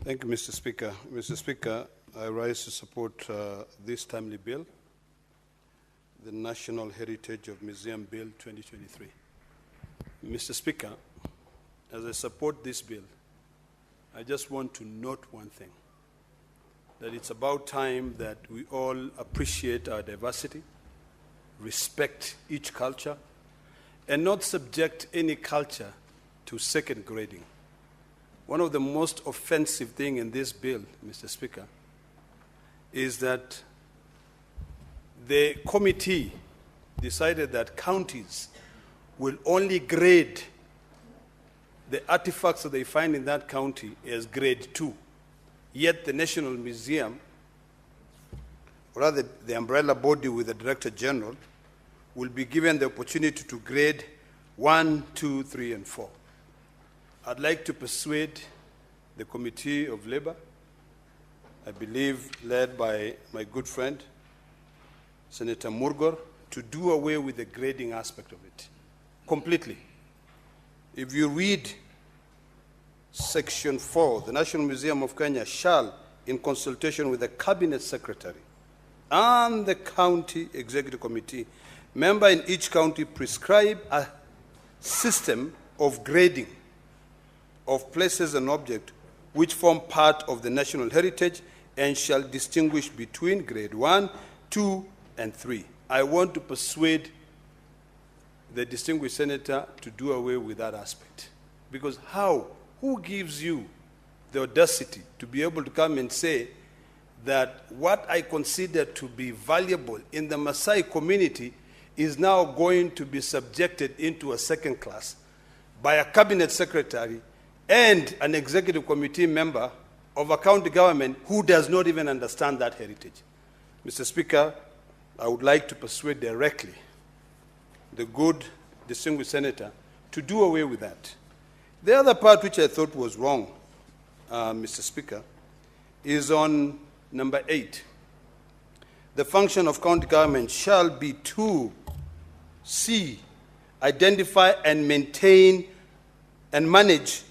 Thank you, Mr. Speaker. Mr. Speaker, I rise to support this timely bill, the National Heritage of Museum Bill 2023. Mr. Speaker, as I support this bill, I just want to note one thing, that it's about time that we all appreciate our diversity, respect each culture, and not subject any culture to second grading. One of the most offensive things in this bill, Mr. Speaker, is that the committee decided that counties will only grade the artifacts that they find in that county as grade 2. Yet the National Museum, or rather the umbrella body with the Director General, will be given the opportunity to grade 1, 2, 3, and 4. I'd like to persuade the Committee of Labor, I believe led by my good friend, Senator Murgor, to do away with the grading aspect of it completely. If you read Section 4, the National Museum of Kenya shall, in consultation with the Cabinet Secretary and the County Executive Committee, member in each county, prescribe a system of grading of places and objects which form part of the national heritage and shall distinguish between grade 1, 2, and 3. I want to persuade the distinguished senator to do away with that aspect. Because how? Who gives you the audacity to be able to come and say that what I consider to be valuable in the Maasai community is now going to be subjected into a second class by a cabinet secretary and an executive committee member of a county government who does not even understand that heritage? Mr. Speaker, I would like to persuade directly the good distinguished senator to do away with that. The other part which I thought was wrong, Mr. Speaker, is on number 8. The function of county government shall be to C, identify and maintain and manage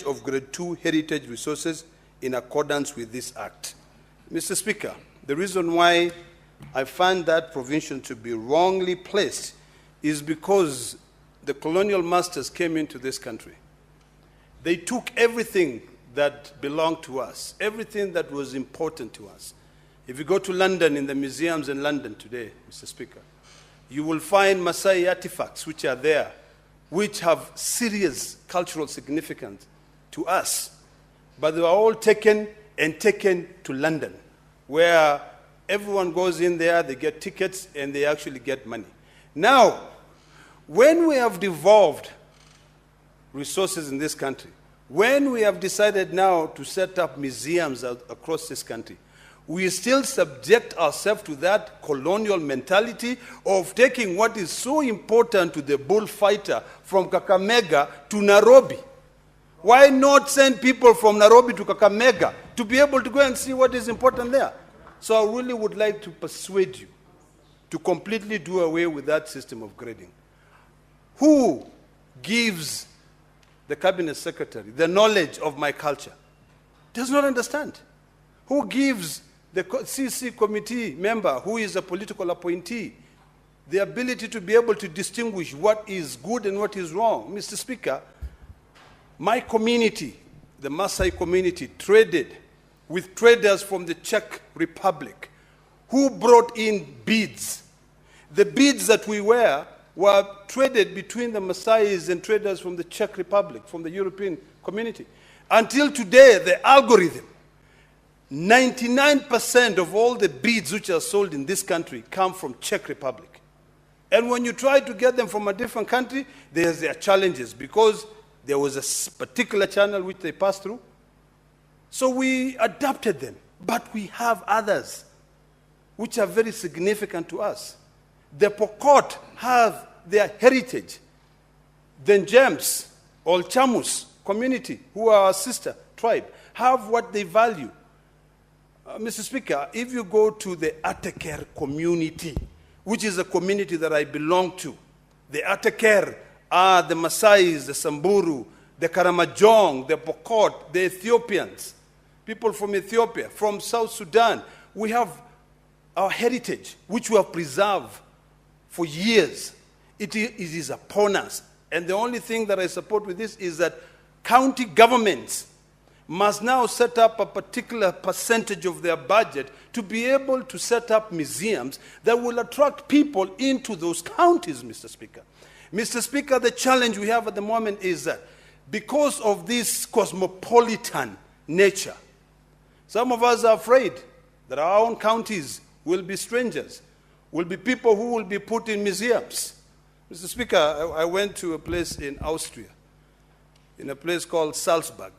of grade 2 heritage resources in accordance with this act. Mr. Speaker, the reason why I find that provision to be wrongly placed is because the colonial masters came into this country. They took everything that belonged to us, everything that was important to us. If you go to London, in the museums in London today, Mr. Speaker, you will find Maasai artifacts which are there, which have serious cultural significance to us. But they were all taken to London, where everyone goes in there, they get tickets, and they actually get money. Now, when we have devolved resources in this country, when we have decided now to set up museums across this country, we still subject ourselves to that colonial mentality of taking what is so important to the bullfighter from Kakamega to Nairobi. Why not send people from Nairobi to Kakamega to be able to go and see what is important there? So I really would like to persuade you to completely do away with that system of grading. Who gives the cabinet secretary the knowledge of my culture? Does not understand. Who gives the CC committee member, who is a political appointee, the ability to be able to distinguish what is good and what is wrong? Mr. Speaker, my community, the Maasai community, traded with traders from the Czech Republic who brought in beads. The beads that we wear were traded between the Maasais and traders from the Czech Republic, from the European community. Until today, the algorithm, 99% of all the beads which are sold in this country come from Czech Republic. And when you try to get them from a different country, there are challenges because there was a particular channel which they passed through. So we adapted them, but we have others which are very significant to us. The Pokot have their heritage. The Njems, or Chamus community, who are our sister tribe, have what they value. Mr. Speaker, if you go to the Ataker community, which is a community that I belong to, the Ataker are the Maasais, the Samburu, the Karamajong, the Pokot, the Ethiopians, people from Ethiopia, from South Sudan. We have our heritage, which we have preserved for years. It is upon us. And the only thing that I support with this is that county governments must now set up a particular percentage of their budget to be able to set up museums that will attract people into those counties, Mr. Speaker. Mr. Speaker, the challenge we have at the moment is that because of this cosmopolitan nature, some of us are afraid that our own counties will be strangers, will be people who will be put in museums. Mr. Speaker, I went to a place in Austria, in a place called Salzburg.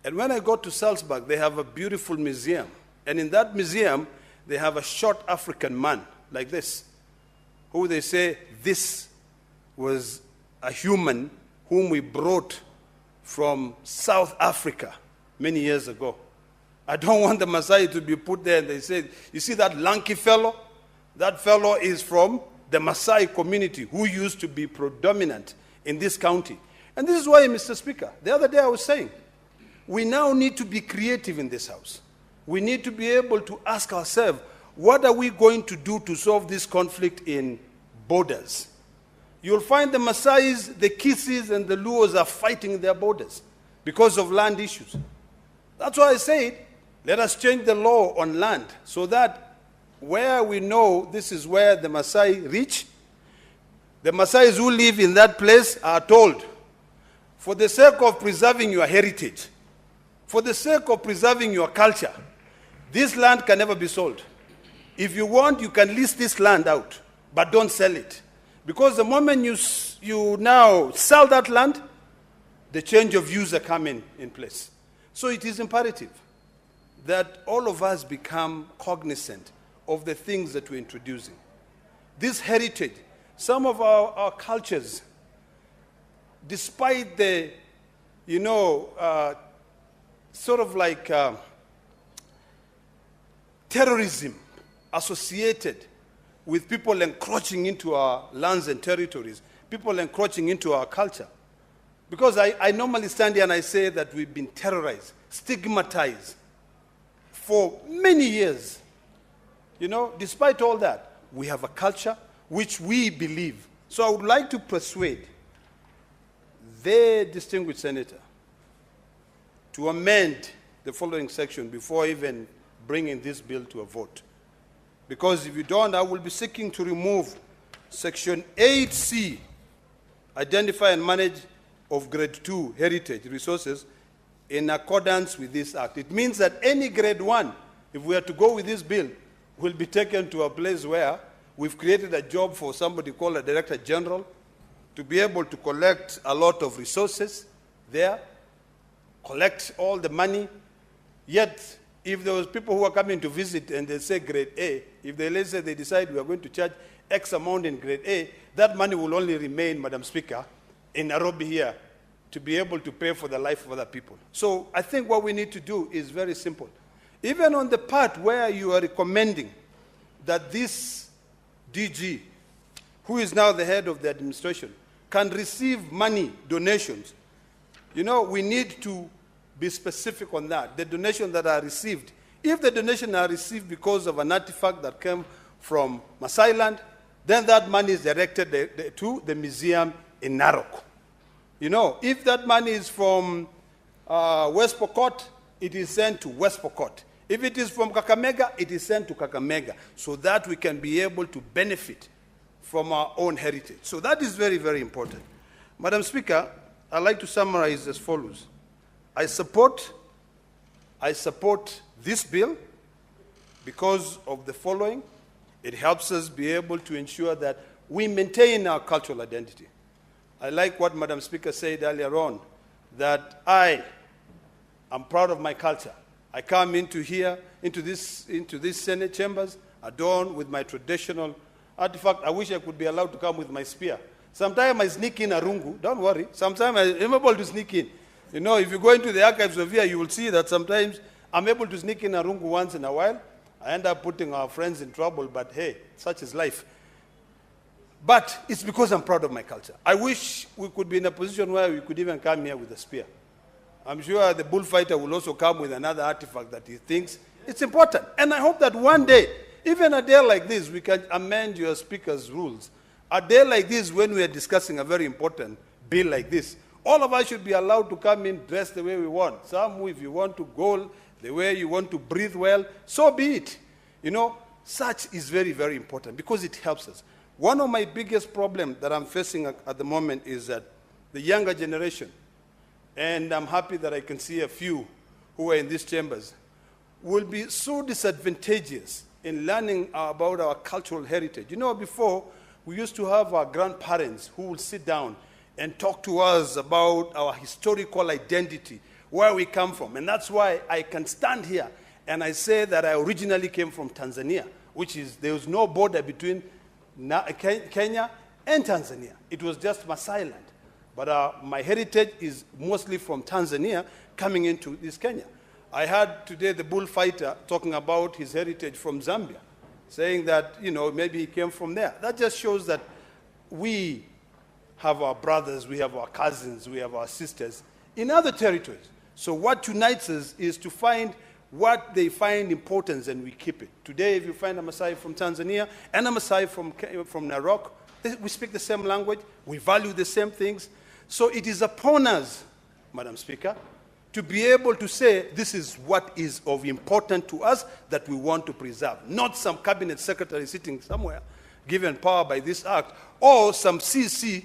And when I got to Salzburg, they have a beautiful museum. And in that museum, they have a short African man like this, who they say this was a human whom we brought from South Africa many years ago. I don't want the Maasai to be put there and they say, you see that lanky fellow? That fellow is from the Maasai community who used to be predominant in this county. And this is why, Mr. Speaker, the other day I was saying, we now need to be creative in this house. We need to be able to ask ourselves, what are we going to do to solve this conflict in borders? You'll find the Maasais, the Kisis, and the Luos are fighting their borders because of land issues. That's why I said, let us change the law on land so that where we know this is where the Maasai reach, the Maasais who live in that place are told, for the sake of preserving your heritage, for the sake of preserving your culture, this land can never be sold. If you want, you can lease this land out, but don't sell it. Because the moment you now sell that land, the change of use are coming in place. So it is imperative that all of us become cognizant of the things that we're introducing. This heritage, some of our cultures, despite the, sort of like terrorism associated with people encroaching into our lands and territories, people encroaching into our culture. Because I normally stand here and I say that we've been terrorized, stigmatized for many years. Despite all that, we have a culture which we believe. So I would like to persuade the distinguished senator to amend the following section before even bringing this bill to a vote. Because if you don't, I will be seeking to remove Section 8C, identify and manage of Grade 2 heritage resources in accordance with this act. It means that any Grade 1, if we are to go with this bill, will be taken to a place where we've created a job for somebody called a Director General to be able to collect a lot of resources there, collect all the money. Yet, if there was people who are coming to visit and they say Grade A, if they, let's say they decide we are going to charge X amount in Grade A, that money will only remain, Madam Speaker, in Nairobi here to be able to pay for the life of other people. So I think what we need to do is very simple. Even on the part where you are recommending that this DG, who is now the head of the administration, can receive money, donations, we need to be specific on that, the donations that are received. If the donations are received because of an artifact that came from Maasai land, then that money is directed to the museum in Narok. If that money is from West Pokot, it is sent to West Pokot. If it is from Kakamega, it is sent to Kakamega, so that we can be able to benefit from our own heritage. So that is very, very important. Madam Speaker, I'd like to summarize as follows. I support this bill because of the following. It helps us be able to ensure that we maintain our cultural identity. I like what Madam Speaker said earlier on, that I am proud of my culture. I come into this Senate chambers adorned with my traditional artifact. I wish I could be allowed to come with my spear. Sometimes I sneak in a rungu. Don't worry. Sometimes I'm able to sneak in. If you go into the archives of here, you will see that sometimes I'm able to sneak in a rungu once in a while. I end up putting our friends in trouble, but hey, such is life. But it's because I'm proud of my culture. I wish we could be in a position where we could even come here with a spear. I'm sure the bullfighter will also come with another artifact that he thinks it's important. And I hope that one day, even a day like this, we can amend your speaker's rules. A day like this, when we are discussing a very important bill like this, all of us should be allowed to come in dressed the way we want. Some, if you want to go the way you want to breathe well, so be it. You know, such is very, very important because it helps us. One of my biggest problems that I'm facing at the moment is that the younger generation, and I'm happy that I can see a few who are in these chambers, will be so disadvantageous in learning about our cultural heritage. You know, before, we used to have our grandparents who would sit down and talk to us about our historical identity, where we come from. And that's why I can stand here and I say that I originally came from Tanzania, which is, there was no border between Kenya and Tanzania. It was just Maasai land. But my heritage is mostly from Tanzania coming into this Kenya. I heard today the bullfighter talking about his heritage from Zambia, saying that, you know, maybe he came from there. That just shows that we have our brothers, we have our cousins, we have our sisters in other territories. So what unites us is to find what they find important and we keep it. Today, if you find a Maasai from Tanzania and a Maasai from Narok, we speak the same language, we value the same things. So it is upon us, Madam Speaker, to be able to say this is what is of importance to us that we want to preserve. Not some cabinet secretary sitting somewhere given power by this act, or some CC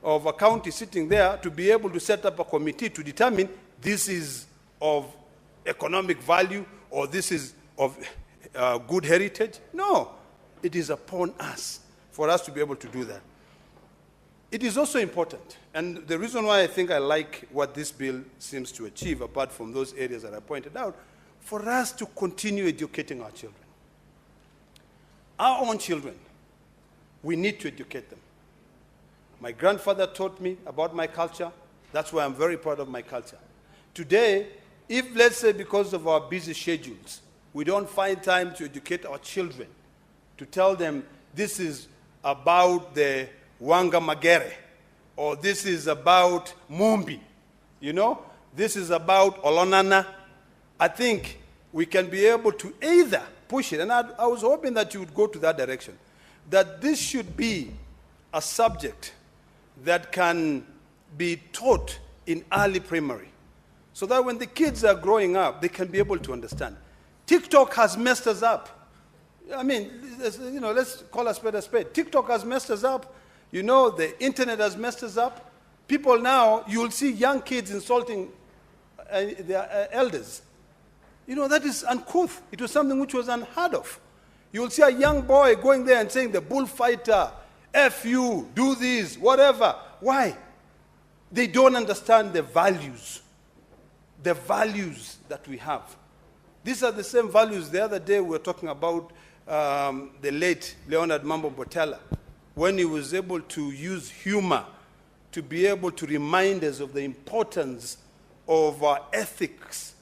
of a county sitting there to be able to set up a committee to determine this is of economic value or this is of good heritage. No, it is upon us for us to be able to do that. It is also important, and the reason why I think I like what this bill seems to achieve, apart from those areas that I pointed out, for us to continue educating our children. Our own children, we need to educate them. My grandfather taught me about my culture. That's why I'm very proud of my culture. Today, if, let's say, because of our busy schedules, we don't find time to educate our children, to tell them this is about the Wanga Magere, or this is about Mumbi, you know, this is about Olonana, I think we can be able to either push it, and I was hoping that you would go to that direction, that this should be a subject that can be taught in early primary, so that when the kids are growing up, they can be able to understand. TikTok has messed us up. I mean, you know, let's call a spade a spade. TikTok has messed us up. You know, the internet has messed us up. People now, you'll see young kids insulting their elders. You know, that is uncouth. It was something which was unheard of. You'll see a young boy going there and saying, the bullfighter, F you, do this, whatever. Why? They don't understand the values that we have. These are the same values. The other day we were talking about the late Leonard Mambo Botella, when he was able to use humor to be able to remind us of the importance of our ethics,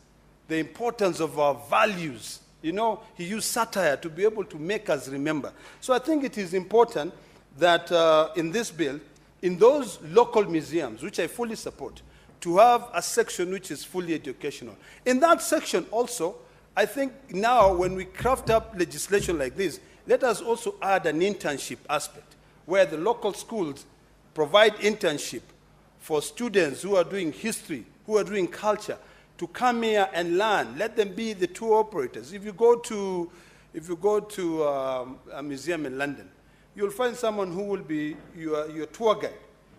the importance of our values. You know, he used satire to be able to make us remember. So I think it is important that in this bill, in those local museums, which I fully support, to have a section which is fully educational. In that section also, I think now when we craft up legislation like this, let us also add an internship aspect, where the local schools provide internship for students who are doing history, who are doing culture, to come here and learn. Let them be the tour operators. If you go to a museum in London, you'll find someone who will be your tour guide.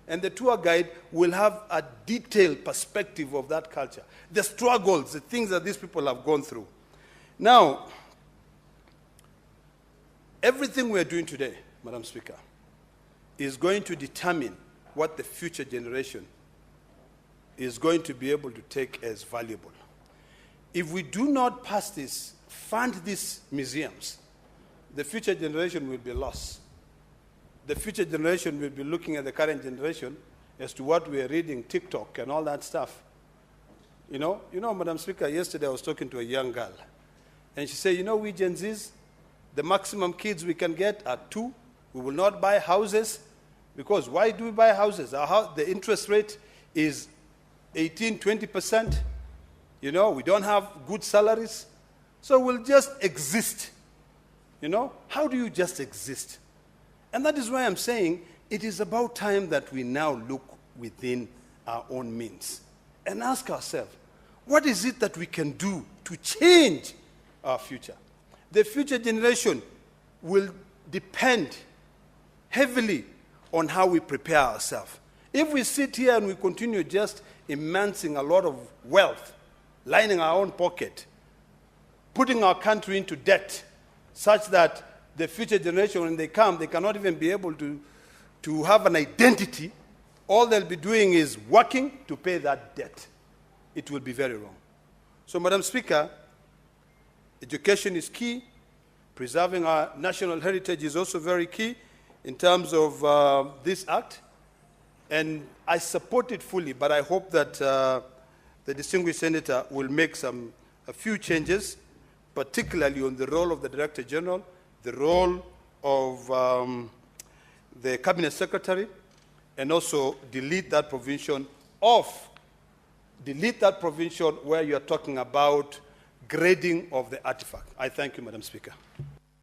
And the tour guide will have a detailed perspective of that culture, the struggles, the things that these people have gone through. Now, everything we're doing today, Madam Speaker, is going to determine what the future generation is going to be able to take as valuable. If we do not pass this, fund these museums, the future generation will be lost. The future generation will be looking at the current generation as to what we are reading, TikTok and all that stuff. You know, Madam Speaker, yesterday I was talking to a young girl, and she said, you know, we Gen Zs, the maximum kids we can get are 2, We will not buy houses, because why do we buy houses? The interest rate is 18, 20%. You know, we don't have good salaries. So we'll just exist. You know, how do you just exist? And that is why I'm saying it is about time that we now look within our own means and ask ourselves, what is it that we can do to change our future? The future generation will depend heavily on how we prepare ourselves. If we sit here and we continue just amassing a lot of wealth, lining our own pocket, putting our country into debt, such that the future generation, when they come, they cannot even be able to have an identity. All they'll be doing is working to pay that debt. It will be very wrong. So, Madam Speaker, education is key. Preserving our national heritage is also very key in terms of this act. And I support it fully, but I hope that the distinguished senator will make a few changes, particularly on the role of the Director General, the role of the Cabinet Secretary, and also delete that provision where you are talking about grading of the artifact. I thank you, Madam Speaker.